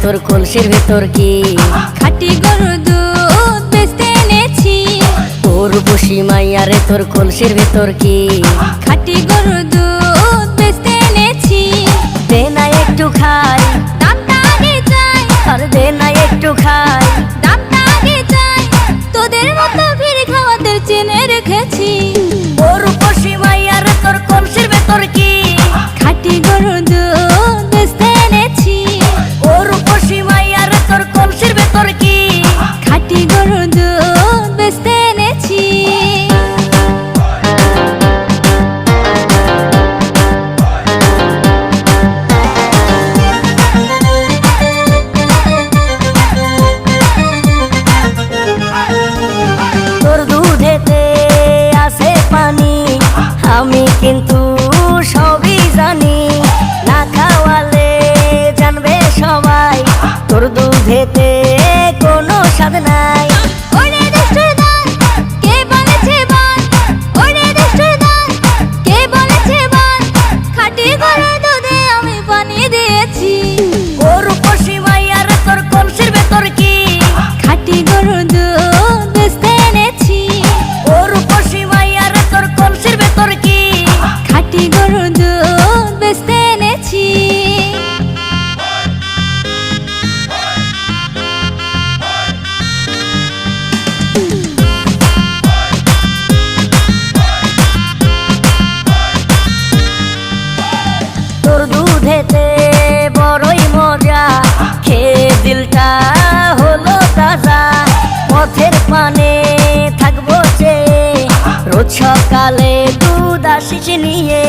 তোর কলসির ভেতর কি? খাঁটি গরুর দুধ বেচতে এনেছি। উর্বশী মাইয়া রে তোর কলসির ভেতর কি? খাঁটি গরুর দুধ বেচতে এনেছি। দে না একটু খাই, দামটা আগে চাই, আর দে না একটু খাই। দামটা আগে চাই, তোদের মতো ভিড় খাওয়াতে চেনে রেখেছি। উর্বশী মাইয়া রে তোর কলসির ভেতর কি? খাঁটি গরুর দুধ বেচতে এনেছি। উর্বশী মাইয়া রে তোর কলসির ভেতর কি? খাঁটি গরুর দুধ বেচতে এনেছি। তোর দুধেতে আছে পানি, আমি কিন্তু সবই জানি। না খাওয়ালে জানবে সবাই, তোর দুধেতে কোনো স্বাদ নাই। ওরে দুষ্টুর দল, কে বলেছে বল? ওরে দুষ্টুর দল, কে বলেছে বল? খাঁটি গরুর দুধে আমি পানি দিয়েছি। উর্বশী মাইয়া রে তোর কলসির ভেতর কি? খাঁটি গরুর দুধ বেচতে এনেছি। উর্বশী মাইয়া রে তোর কলসির ভেতর কি? খাঁটি গরুর দুধ বেচতে এনেছি। তোর দুধেতে বড়ই মজা, খেয়ে দিলটা হলো তাজা। পথের পানে থাকবো চেয়ে, রোজ সকালে দুধ আসিস নিয়ে।